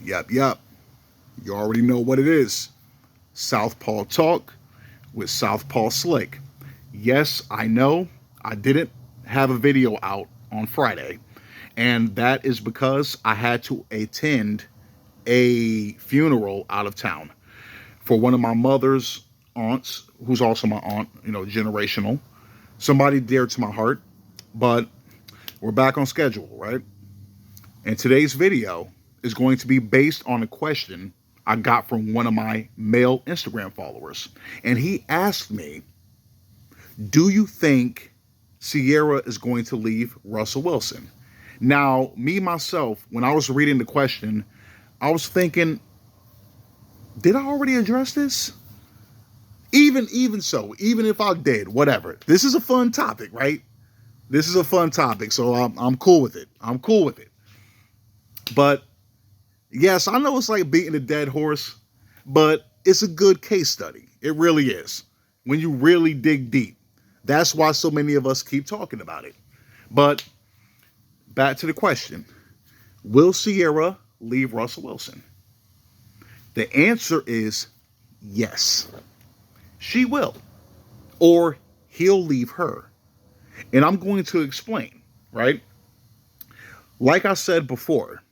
Yep, yep. You already know what it is. Southpaw Talk with Southpaw Slick. Yes, I know I didn't have a video out on Friday, and that is because I had to attend a funeral out of town for one of my mother's aunts, who's also my aunt, generational. Somebody dear to my heart, but we're back on schedule, right? And today's video is going to be based on a question I got from one of my male Instagram followers. And he asked me, do you think Ciara is going to leave Russell Wilson? Now, me, myself, when I was reading the question, I was thinking, did I already address this? Even so, even if I did, whatever. This is a fun topic, right? This is a fun topic, so I'm cool with it. I'm cool with it. But yes, I know it's like beating a dead horse, but it's a good case study. It really is. When you really dig deep. That's why so many of us keep talking about it. But back to the question. Will Ciara leave Russell Wilson? The answer is yes. She will. Or he'll leave her. And I'm going to explain, right? Like I said before,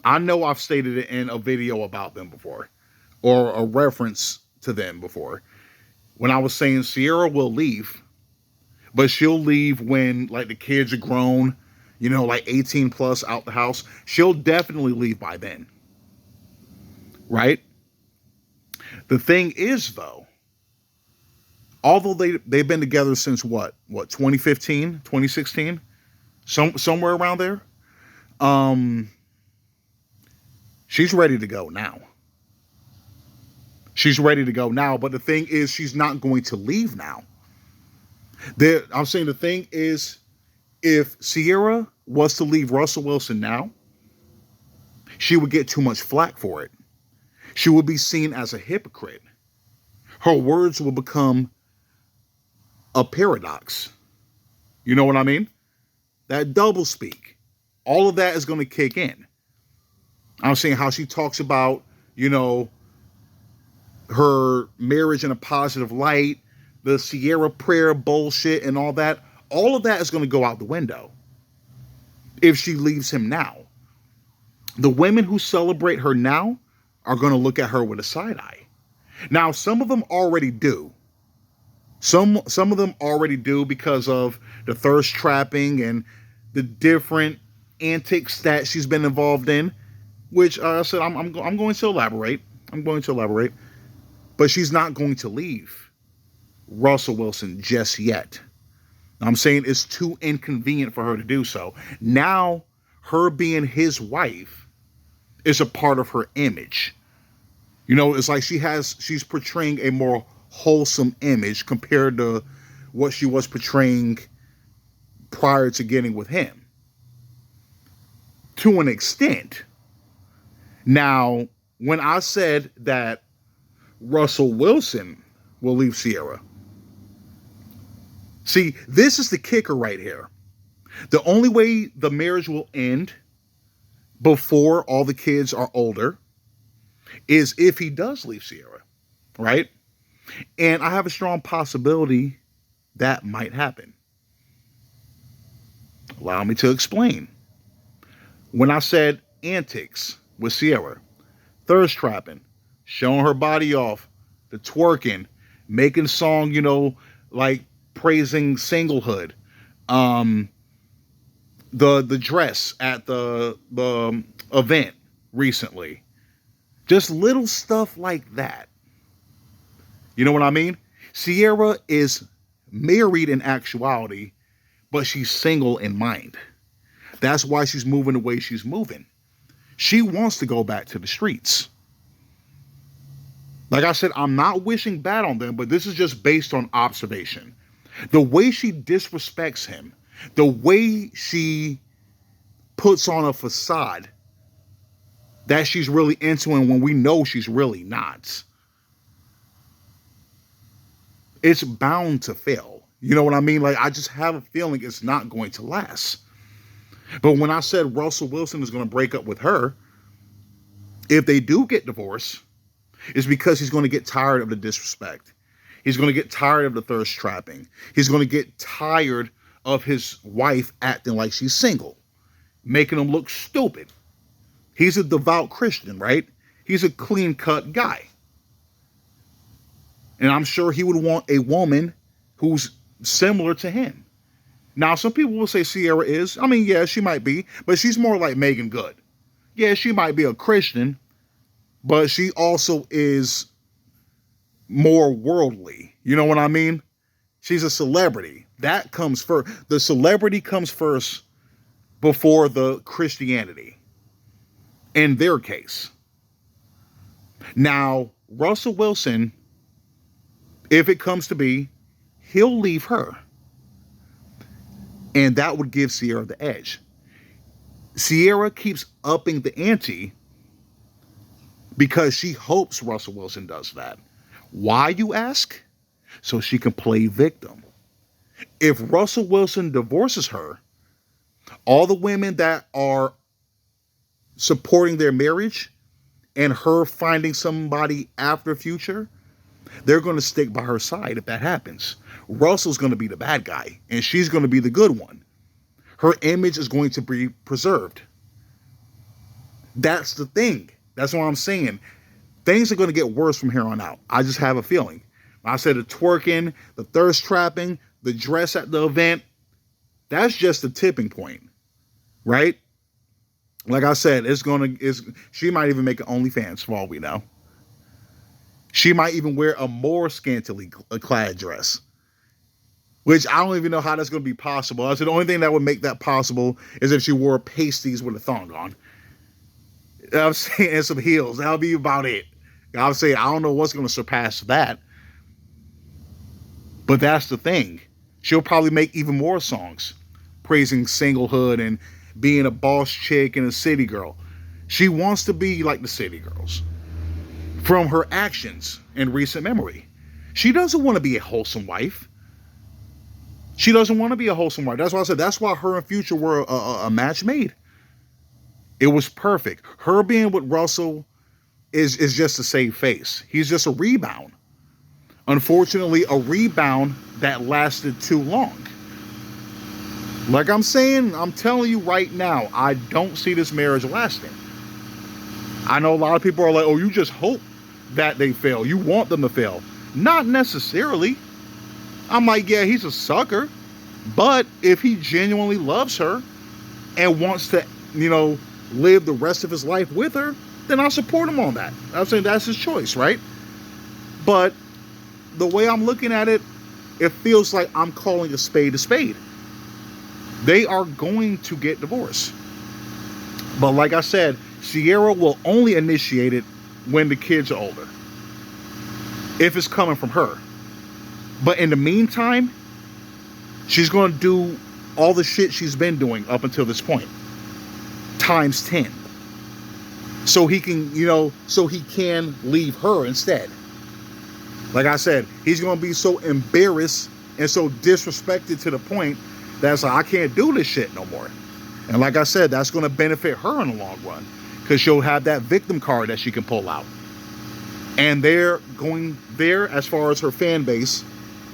I know I've stated it in a video about them before, or a reference to them before. When I was saying Ciara will leave, but she'll leave when like the kids are grown, like 18 plus out the house. She'll definitely leave by then. Right? The thing is though, although they've been together since what 2015, 2016, somewhere around there. She's ready to go now. She's ready to go now, but the thing is, she's not going to leave now. I'm saying the thing is, if Ciara was to leave Russell Wilson now, she would get too much flack for it. She would be seen as a hypocrite. Her words will become a paradox. You know what I mean? That double speak. All of that is going to kick in. I'm saying how she talks about, her marriage in a positive light, the Ciara prayer bullshit and all that. All of that is going to go out the window if she leaves him now. The women who celebrate her now are going to look at her with a side eye. Now, some of them already do. Some of them already do because of the thirst trapping and the different antics that she's been involved in. Which I said I'm going to elaborate. I'm going to elaborate. But she's not going to leave Russell Wilson just yet. I'm saying it's too inconvenient for her to do so. Now, her being his wife is a part of her image. It's like she's portraying a more wholesome image compared to what she was portraying prior to getting with him. To an extent. Now, when I said that Russell Wilson will leave Ciara, see, this is the kicker right here. The only way the marriage will end before all the kids are older is if he does leave Ciara, right? And I have a strong possibility that might happen. Allow me to explain. When I said antics with Ciara, thirst trapping, showing her body off, the twerking, making song, like praising singlehood, the dress at the event recently, just little stuff like that. You know what I mean? Ciara is married in actuality, but she's single in mind. That's why she's moving the way she's moving. She wants to go back to the streets. Like I said, I'm not wishing bad on them, but this is just based on observation. The way she disrespects him, the way she puts on a facade that she's really into him when we know she's really not, it's bound to fail. You know what I mean? Like, I just have a feeling it's not going to last. But when I said Russell Wilson is going to break up with her, If they do get divorced, it's because he's going to get tired of the disrespect. He's going to get tired of the thirst trapping. He's going to get tired of his wife acting like she's single, making him look stupid. He's a devout Christian, right? He's a clean-cut guy. And I'm sure he would want a woman who's similar to him. Now, some people will say Ciara is. I mean, yeah, she might be, but she's more like Megan Good. Yeah, she might be a Christian, but she also is more worldly. You know what I mean? She's a celebrity. That comes first. The celebrity comes first before the Christianity, in their case. Now, Russell Wilson, if it comes to be, he'll leave her. And that would give Ciara the edge. Ciara keeps upping the ante because she hopes Russell Wilson does that. Why, you ask? So she can play victim. If Russell Wilson divorces her, all the women that are supporting their marriage and her finding somebody after Future, they're going to stick by her side if that happens. Russell's going to be the bad guy, and she's going to be the good one. Her image is going to be preserved. That's the thing. That's what I'm saying. Things are going to get worse from here on out. I just have a feeling. I said the twerking, the thirst trapping, the dress at the event, that's just the tipping point, right? Like I said, she might even make an OnlyFans for all we know. She might even wear a more scantily clad dress, which I don't even know how that's going to be possible. I said the only thing that would make that possible is if she wore pasties with a thong on. I'm saying, and some heels. That'll be about it. I'm saying I don't know what's going to surpass that. But that's the thing. She'll probably make even more songs praising singlehood and being a boss chick and a city girl. She wants to be like the city girls from her actions in recent memory. She doesn't want to be a wholesome wife. She doesn't want to be a wholesome wife. That's why I said that's why her and Future were a match made. It was perfect. Her being with Russell is just to save face. He's just a rebound. Unfortunately, a rebound that lasted too long. Like I'm saying, I'm telling you right now, I don't see this marriage lasting. I know a lot of people are like, oh, you just hope that they fail. You want them to fail. Not necessarily. I'm like, yeah, he's a sucker. But if he genuinely loves her and wants to, live the rest of his life with her, then I'll support him on that. I'm saying that's his choice, right? But the way I'm looking at it, it feels like I'm calling a spade a spade. They are going to get divorced. But like I said, Ciara will only initiate it when the kids are older. If it's coming from her. But in the meantime, she's going to do all the shit she's been doing up until this point. Times 10. So he can, leave her instead. Like I said, he's going to be so embarrassed and so disrespected to the point that it's like, I can't do this shit no more. And like I said, that's going to benefit her in the long run because she'll have that victim card that she can pull out. And they're going there as far as her fan base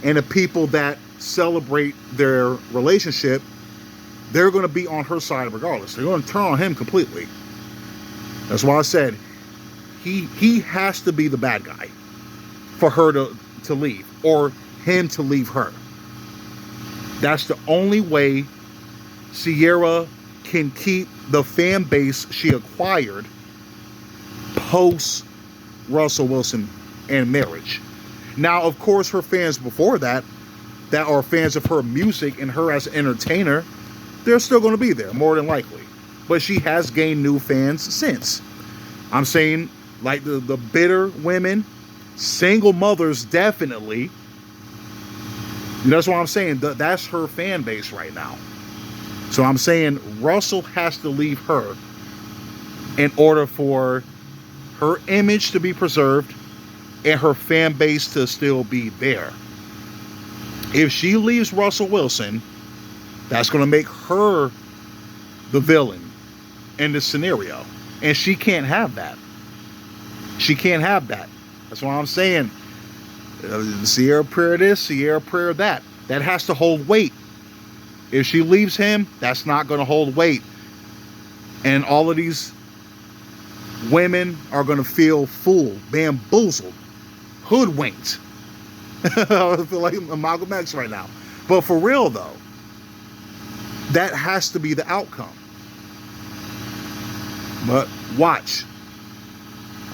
and the people that celebrate their relationship, they're going to be on her side regardless. They're going to turn on him completely. That's why I said he has to be the bad guy for her to leave or him to leave her. That's the only way Ciara can keep the fan base she acquired post Russell Wilson and marriage. Now, of course, her fans before that are fans of her music and her as an entertainer, they're still going to be there, more than likely. But she has gained new fans since. I'm saying, like the bitter women, single mothers, definitely. That's what I'm saying. That's her fan base right now. So I'm saying Russell has to leave her in order for her image to be preserved and her fan base to still be there. If she leaves Russell Wilson, that's going to make her the villain in this scenario. And she can't have that. She can't have that. That's what I'm saying. Ciara prayer this, Ciara prayer that. That has to hold weight. If she leaves him, that's not going to hold weight. And all of these women are going to feel fooled, bamboozled, hoodwinked. I feel like Malcolm X right now. But for real, though, that has to be the outcome. But watch.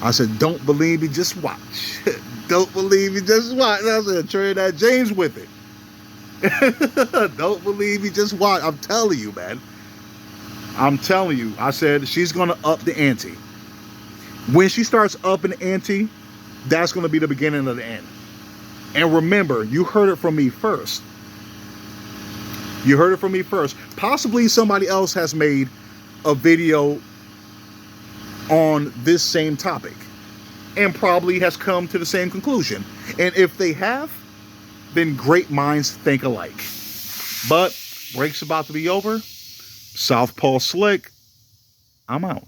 I said, don't believe me, just watch. Don't believe me, just watch. I said, Trinidad James with it. Don't believe me, just watch. I'm telling you, man. I'm telling you. I said, she's going to up the ante. When she starts upping the ante, that's going to be the beginning of the end. And remember, you heard it from me first. You heard it from me first. Possibly somebody else has made a video on this same topic and probably has come to the same conclusion. And if they have, then great minds think alike. But break's about to be over. Southpaw Slick, I'm out.